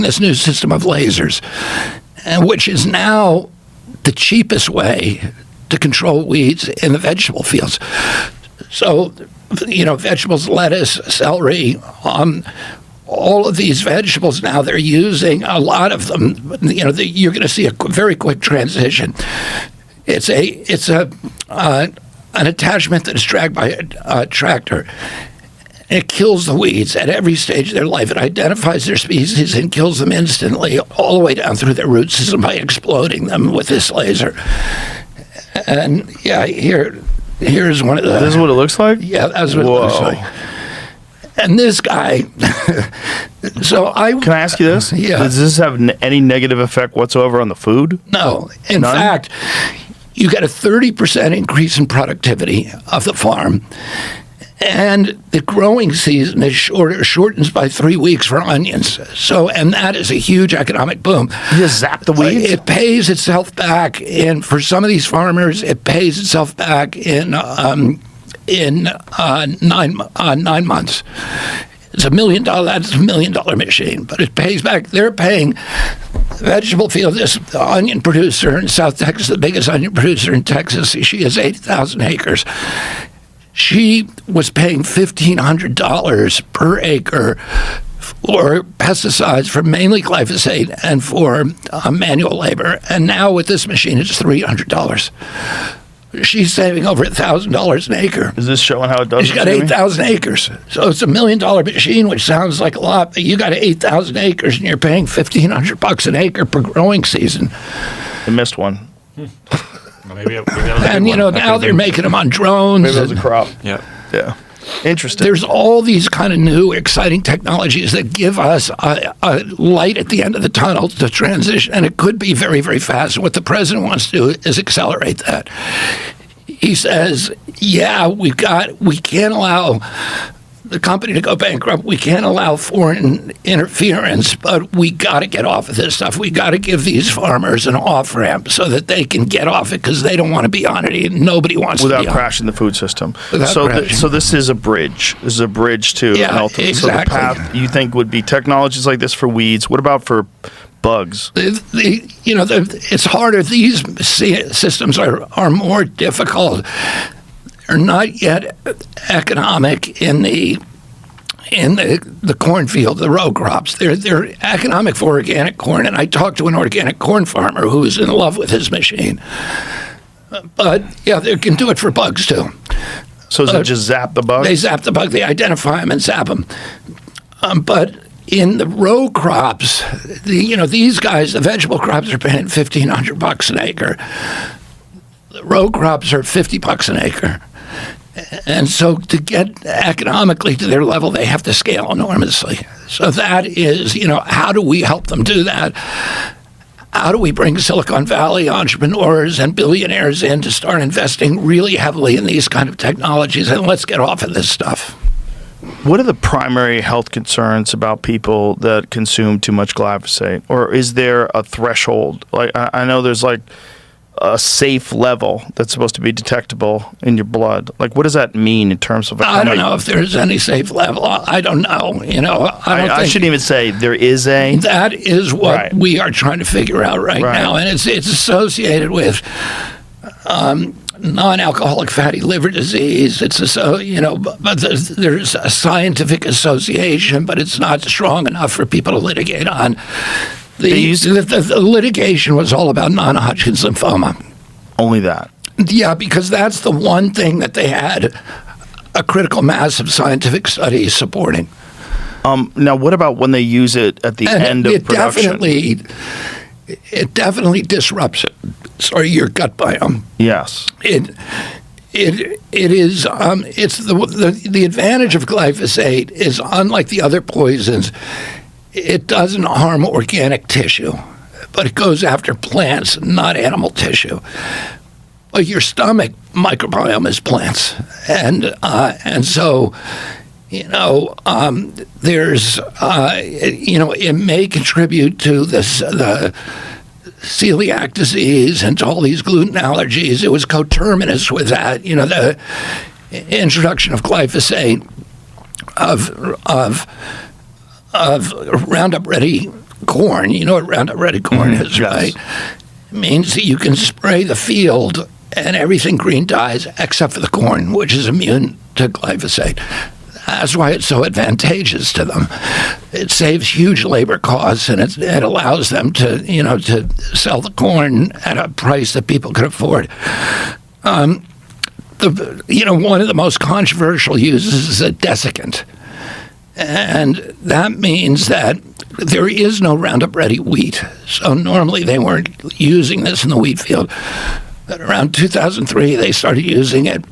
this new system of lasers, and which is now the cheapest way to control weeds in the vegetable fields. So, vegetables, lettuce, celery, all of these vegetables now, they're using a lot of them. You're going to see a very quick transition. It's an attachment that is dragged by a tractor. It kills the weeds at every stage of their life. It identifies their species and kills them instantly, all the way down through their root system by exploding them with this laser. And here's one of the. This is what it looks like? Yeah, that's what it looks like. And this guy, Can I ask you this? Yeah. Does this have any negative effect whatsoever on the food? No. In fact, you get a 30% increase in productivity of the farm. And the growing season is shortens by 3 weeks for onions. And that is a huge economic boom. You just zap the weeds? It pays itself back for some of these farmers, it pays itself back in 9 months. It's $1 million. That's $1 million machine, but it pays back. They're paying vegetable field. This onion producer in South Texas, the biggest onion producer in Texas, she has 8,000 acres. She was paying $1,500 per acre for pesticides, for mainly glyphosate, and for manual labor. And now with this machine, it's $300. She's saving over $1,000 an acre. Is this showing how it does? She's got 8,000 acres. So it's $1 million machine, which sounds like a lot, but you got 8,000 acres and you're paying $1,500 an acre per growing season. I missed one. Maybe that was And, now they're making them on drones. Maybe that was a crop. Yeah. Interesting. There's all these kind of new, exciting technologies that give us a light at the end of the tunnel to transition, and it could be very, very fast. What the president wants to do is accelerate that. He says, we can't allow the company to go bankrupt. We can't allow foreign interference, but we got to get off of this stuff. We got to give these farmers an off-ramp so that they can get off it, because they don't want to be on it. Nobody wants to be on it. Without crashing the food system. So this is a bridge. This is a bridge to Yeah, ultimately. exactly. So the path you think would be technologies like this for weeds. What about for bugs? It's harder. These systems are more difficult. Are not yet economic in the cornfield, the row crops. They're economic for organic corn, and I talked to an organic corn farmer who is in love with his machine. But they can do it for bugs too. So does it just zap the bugs? They zap the bug. They identify them and zap them. But in the row crops, these guys, the vegetable crops are paying $1,500 an acre. The row crops are $50 an acre. And so to get economically to their level, they have to scale enormously. So that is, how do we help them do that? How do we bring Silicon Valley entrepreneurs and billionaires in to start investing really heavily in these kind of technologies? And let's get off of this stuff. What are the primary health concerns about people that consume too much glyphosate? Or is there a threshold? Like, I know there's like a safe level that's supposed to be detectable in your blood. Like, what does that mean in terms of? I don't know if there's any safe level. I don't know. I shouldn't even say there is a. That is what we are trying to figure out right now, and it's associated with non-alcoholic fatty liver disease. It's but there's a scientific association, but it's not strong enough for people to litigate on. The litigation was all about non-Hodgkin's lymphoma. Only that? Yeah, because that's the one thing that they had a critical mass of scientific studies supporting. Now, what about when they use it at the end of production? It definitely disrupts your gut biome. Yes. It is it's the advantage of glyphosate is, unlike the other poisons, it doesn't harm organic tissue, but it goes after plants, not animal tissue. But your stomach microbiome is plants, and so there's it may contribute to the celiac disease and to all these gluten allergies. It was coterminous with that. The introduction of glyphosate of Roundup Ready corn, you know what Roundup Ready corn is, yes. right? It means that you can spray the field and everything green dies except for the corn, which is immune to glyphosate. That's why it's so advantageous to them. It saves huge labor costs, and it allows them to, to sell the corn at a price that people could afford. One of the most controversial uses is a desiccant. And that means that there is no Roundup Ready wheat. So normally they weren't using this in the wheat field. But around 2003, they started using it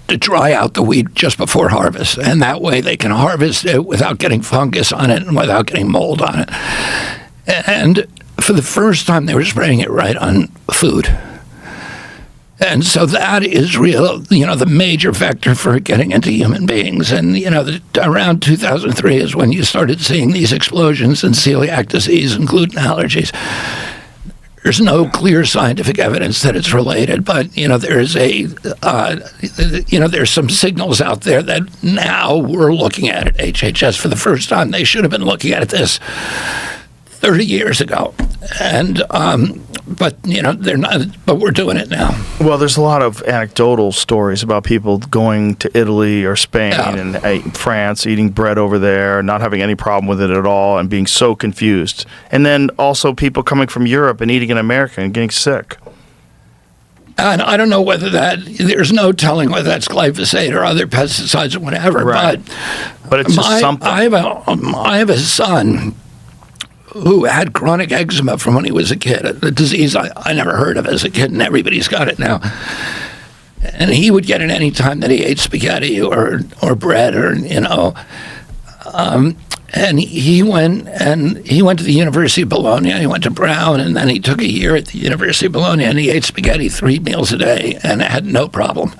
to dry out the wheat just before harvest. And that way they can harvest it without getting fungus on it and without getting mold on it. And for the first time, they were spraying it right on food. And so that is real, the major vector for getting into human beings. And, around 2003 is when you started seeing these explosions in celiac disease and gluten allergies. There's no clear scientific evidence that it's related, but there's there's some signals out there that now we're looking at HHS for the first time. They should have been looking at this 30 years ago, and but they're not. But we're doing it now. Well, there's a lot of anecdotal stories about people going to Italy or Spain and France, eating bread over there, not having any problem with it at all, and being so confused. And then also people coming from Europe and eating in America and getting sick. And I don't know whether there's no telling whether that's glyphosate or other pesticides or whatever. Right. But it's just something. I have a son who had chronic eczema from when he was a kid, a disease I never heard of as a kid, and everybody's got it now. And he would get it any time that he ate spaghetti or bread or, and he went to the University of Bologna. He went to Brown, and then he took a year at the University of Bologna, and he ate spaghetti 3 meals a day and had no problem.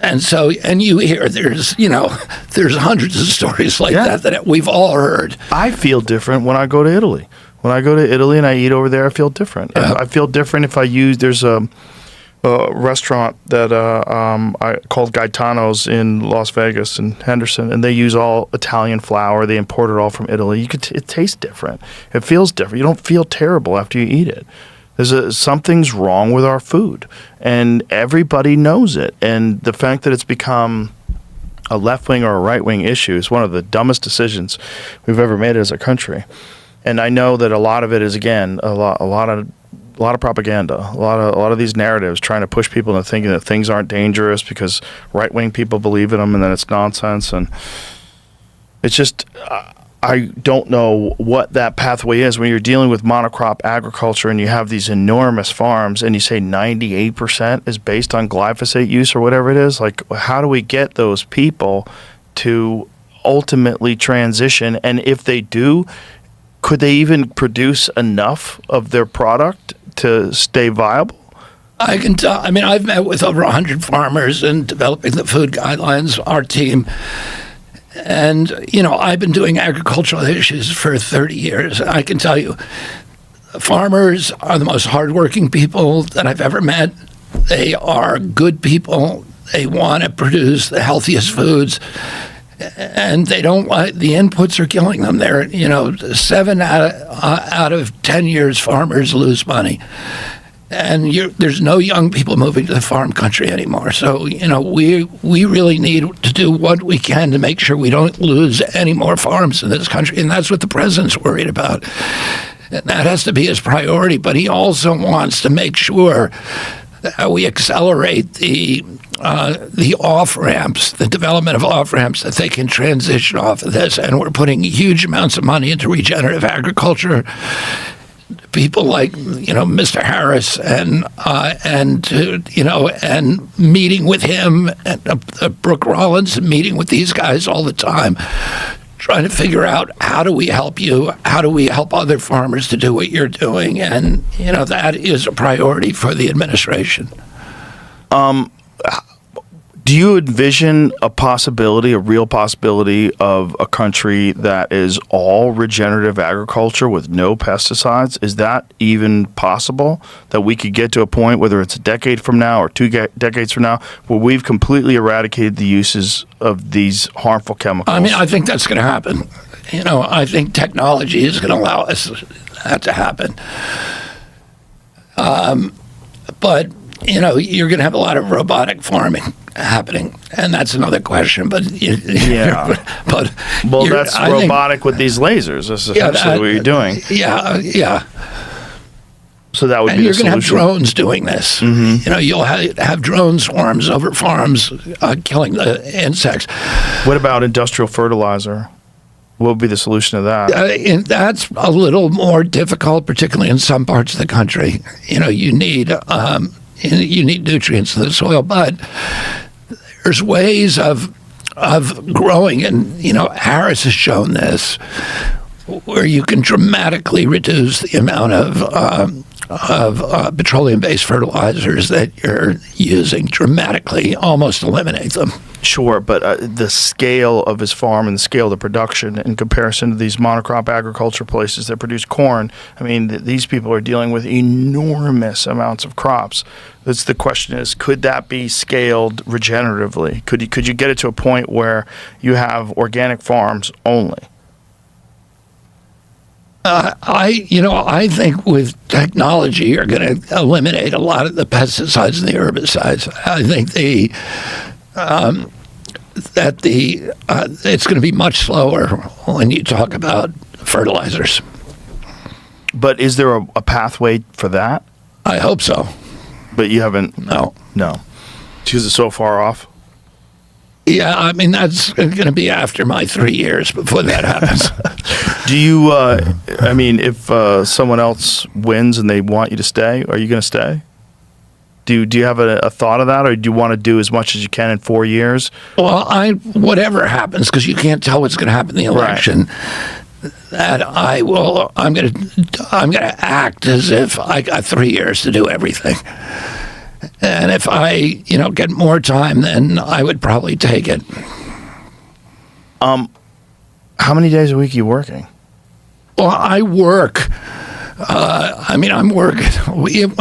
And so, and you hear there's hundreds of stories like that we've all heard. I feel different when I go to Italy. When I go to Italy and I eat over there, I feel different. I feel different if I use, there's a restaurant that I called Gaetano's in Las Vegas and Henderson, and they use all Italian flour. They import it all from Italy. It tastes different. It feels different. You don't feel terrible after you eat it. Something's wrong with our food, and everybody knows it. And the fact that it's become a left-wing or a right-wing issue is one of the dumbest decisions we've ever made as a country. And I know that a lot of it is, again, a lot of propaganda, a lot of these narratives trying to push people into thinking that things aren't dangerous because right-wing people believe in them, and then it's nonsense. And it's just I don't know what that pathway is when you're dealing with monocrop agriculture and you have these enormous farms and you say 98% is based on glyphosate use or whatever it is. Like, how do we get those people to ultimately transition? And if they do, could they even produce enough of their product to stay viable? I can tell. I mean, I've met with over 100 farmers in developing the food guidelines, our team. And, I've been doing agricultural issues for 30 years. I can tell you, farmers are the most hardworking people that I've ever met. They are good people. They want to produce the healthiest foods. And they don't like, the inputs are killing them. They're, 7 out of 10 years, farmers lose money. And there's no young people moving to the farm country anymore. So, we really need to do what we can to make sure we don't lose any more farms in this country. And that's what the president's worried about. And that has to be his priority. But he also wants to make sure that we accelerate the off-ramps, the development of off-ramps, that they can transition off of this. And we're putting huge amounts of money into regenerative agriculture. People like, Mr. Harris and meeting with him, and Brooke Rollins, meeting with these guys all the time, trying to figure out how do we help you, how do we help other farmers to do what you're doing, and that is a priority for the administration. Do you envision a real possibility of a country that is all regenerative agriculture with no pesticides? Is that even possible, that we could get to a point, whether it's a decade from now or 2 decades from now, where we've completely eradicated the uses of these harmful chemicals? I mean, I think that's going to happen. I think technology is going to allow us that to happen. But you're going to have a lot of robotic farming happening, and that's another question. But but that's robotic with these lasers. That's essentially what you're doing. Yeah. So that would and be you're the going to have solution. drones doing this. Mm-hmm. You'll have drone swarms over farms killing the insects. What about industrial fertilizer? What would be the solution to that? And that's a little more difficult, particularly in some parts of the country. You need nutrients in the soil, but there's ways of growing, and Harris has shown this, where you can dramatically reduce the amount of petroleum-based fertilizers that you're using, dramatically, almost eliminate them. Sure, but the scale of his farm and the scale of the production in comparison to these monocrop agriculture places that produce corn, I mean, these people are dealing with enormous amounts of crops. That's the question is, could that be scaled regeneratively? Could you get it to a point where you have organic farms only? I think with technology, you're going to eliminate a lot of the pesticides and the herbicides. I think it's going to be much slower when you talk about fertilizers. But is there a pathway for that? I hope so. But you haven't? No. Because it's so far off? Yeah, I mean, that's going to be after my 3 years before that happens. Do you, if someone else wins and they want you to stay, are you going to stay? Do you have a thought of that, or do you want to do as much as you can in 4 years? Well, whatever happens, because you can't tell what's going to happen in the election, that I'm going to act as if I got 3 years to do everything. And if I, get more time, then I would probably take it. How many days a week are you working? Well, I work. I'm working. When